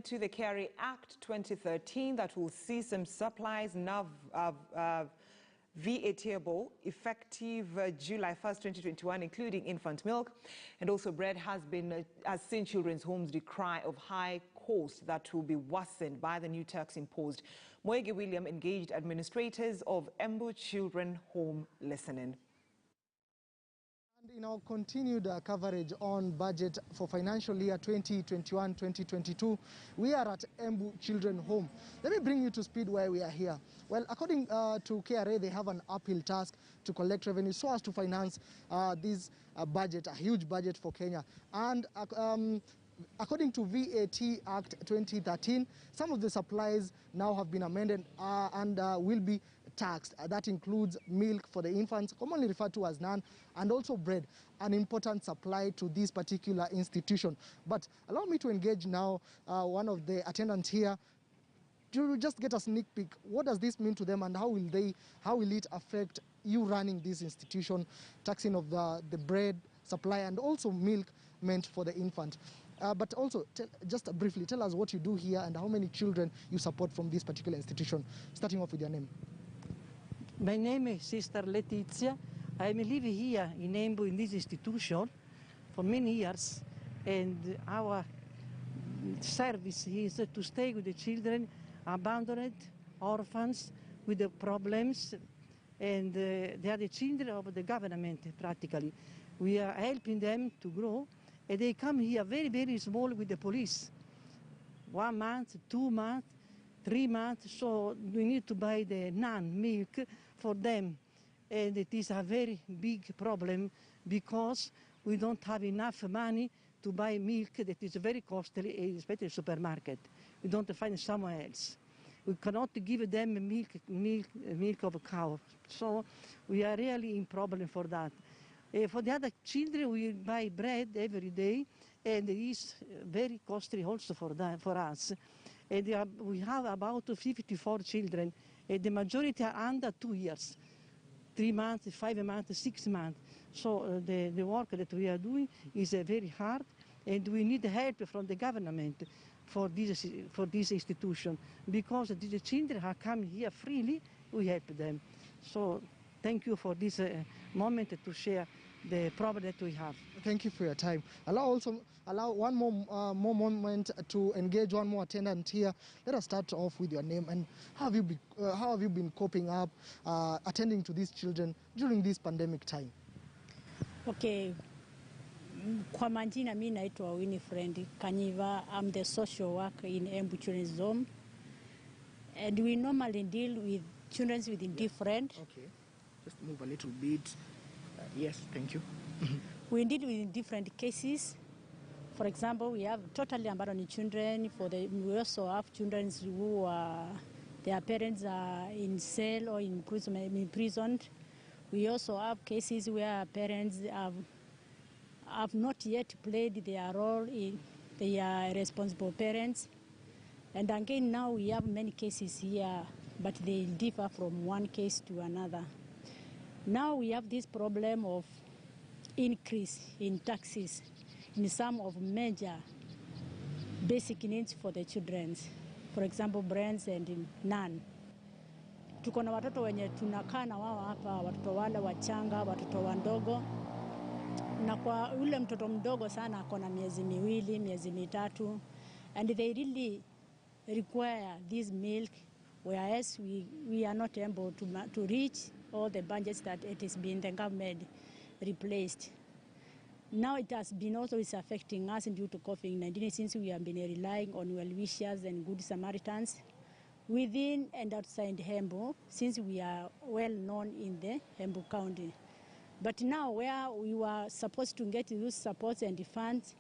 to the Carry Act 2013 that will see some supplies now VATable effective July 1st, 2021, including infant milk. And also bread has seen children's homes decry of high cost that will be worsened by the new tax imposed. Moege William engaged administrators of Embu Children Home listening. And in our continued coverage on budget for financial year 2021-2022, we are at Embu Children Home. Let me bring you to speed why we are here. Well, according to KRA, they have an uphill task to collect revenue so as to finance this budget, a huge budget for Kenya. And according to VAT Act 2013, some of the supplies now have been amended and will be taxed. That includes milk for the infants, commonly referred to as naan, and also bread, an important supply to this particular institution. But allow me to engage now one of the attendants here to just get a sneak peek. What does this mean to them, and how will it affect you running this institution, taxing of the bread supply and also milk meant for the infant? But also, just briefly, tell us what you do here and how many children you support from this particular institution. Starting off with your name. My name is Sister Letizia. I am living here in Embu in this institution for many years, and our service is to stay with the children, abandoned, orphans with the problems, and they are the children of the government practically. We are helping them to grow, and they come here very, very small with the police. 1 month, 2 months, 3 months, so we need to buy the naan milk for them. And it is a very big problem because we don't have enough money to buy milk that is very costly, especially in the supermarket. We don't find somewhere else. We cannot give them milk of a cow. So we are really in problem for that. For the other children, we buy bread every day, and it is very costly also for us. And we have about 54 children, and the majority are under 2 years, 3 months, 5 months, 6 months. So the work that we are doing is very hard, and we need help from the government for this institution, because these children are coming here freely, we help them. So thank you for this moment to share the problem that we have. Thank you for your time. Allow one more moment to engage one more attendant here. Let us start off with your name and how have you been coping up, attending to these children during this pandemic time? Okay. Kwa majina mimi naitwa Winifred Kanyiva. I'm the social worker in Embu Children's Home, and we normally deal with children with different. Okay, just move a little bit. Yes, thank you. We deal with different cases. For example, we have totally abandoned children. We also have children who their parents are in cell or imprisoned. We also have cases where parents have not yet played their role in their responsible parents. And again, now we have many cases here, but they differ from one case to another. Now we have this problem of increase in taxes in some of major basic needs for the children. For example, bread and naan. Tuko na watoto wenye tunakaa na wao hapa, watoto wale wachanga, watoto wandogo. Na kwa ule mtoto mdogo sana akona miezi miwili, miezi mitatu, and they really require this milk, whereas we are not able to reach all the budgets that it has been the government replaced. Now it has been also is affecting us due to COVID-19, since we have been relying on well-wishers and good Samaritans within and outside Embu, since we are well known in the Embu County. But now where we were supposed to get those supports and the funds,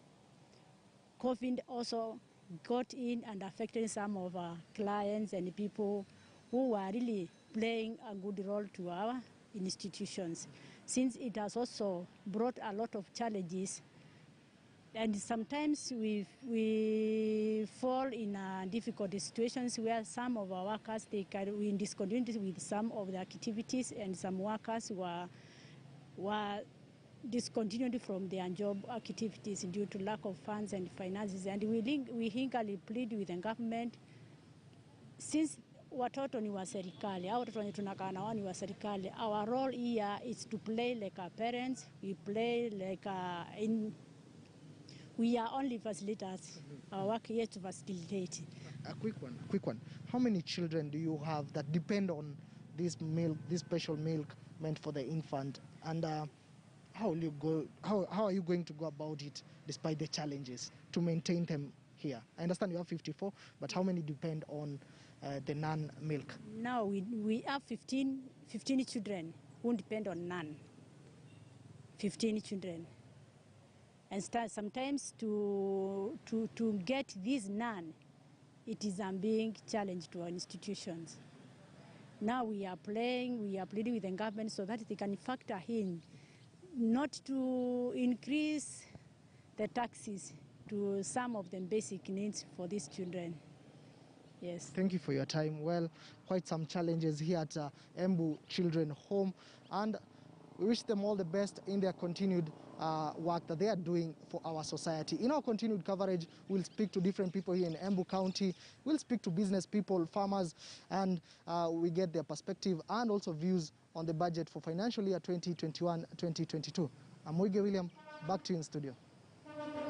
COVID also got in and affected some of our clients and people who were really playing a good role to our institutions, since it has also brought a lot of challenges. And sometimes we fall in difficult situations where some of our workers, we in discontinuity with some of the activities, and some workers were discontinued from their job activities due to lack of funds and finances. And we hinkali plead with the government, since watoto ni wa serikali, au watoto tunakaa nao ni wa serikali, our role here is to play like our parents. We play like we are only facilitators. Our work here to facilitate. A quick one. How many children do you have that depend on this milk, this special milk meant for the infant? And how are you going to go about it despite the challenges to maintain them here? I understand you have 54, but how many depend on the non-milk? Now we have 15 children who depend on none. 15 children. And sometimes to get this none, it is a big challenge to our institutions. Now we are pleading with the government so that they can factor in not to increase the taxes to some of the basic needs for these children. Yes. Thank you for your time. Well, quite some challenges here at Embu Children Home, and we wish them all the best in their continued work that they are doing for our society. In our continued coverage, we'll speak to different people here in Embu County. We'll speak to business people, farmers, and we get their perspective and also views on the budget for financial year 2021-2022. I'm Wige William, back to you in studio.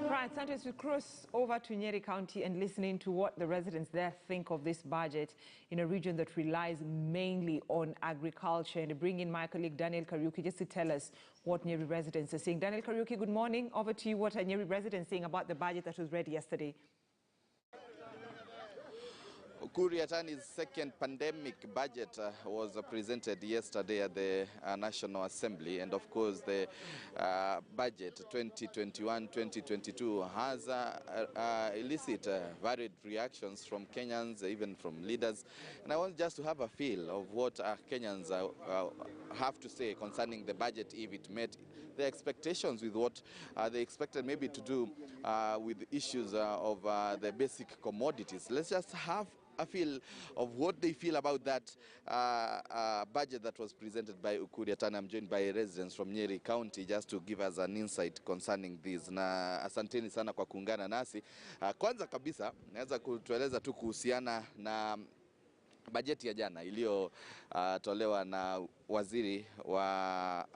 Right, Santos, we cross over to Nyeri County and listening to what the residents there think of this budget in a region that relies mainly on agriculture. And to bring in my colleague Daniel Kariuki just to tell us what Nyeri residents are saying. Daniel Kariuki, good morning. Over to you. What are Nyeri residents saying about the budget that was read yesterday? Ukur Yatani's second pandemic budget was presented yesterday at the National Assembly, and of course the budget 2021-2022 has elicited varied reactions from Kenyans, even from leaders, and I want just to have a feel of what Kenyans have to say concerning the budget, if it met the expectations with what they expected maybe to do with issues of the basic commodities. Let's just have a feel of what they feel about that budget that was presented by Ukur Yatani. I'm joined by residents from Nyeri County just to give us an insight concerning this. Na asanteni sana kwa kuungana nasi. Kwanza kabisa, naweza kutueleza tu kuhusiana na bajeti ya jana iliyo tolewa na waziri wa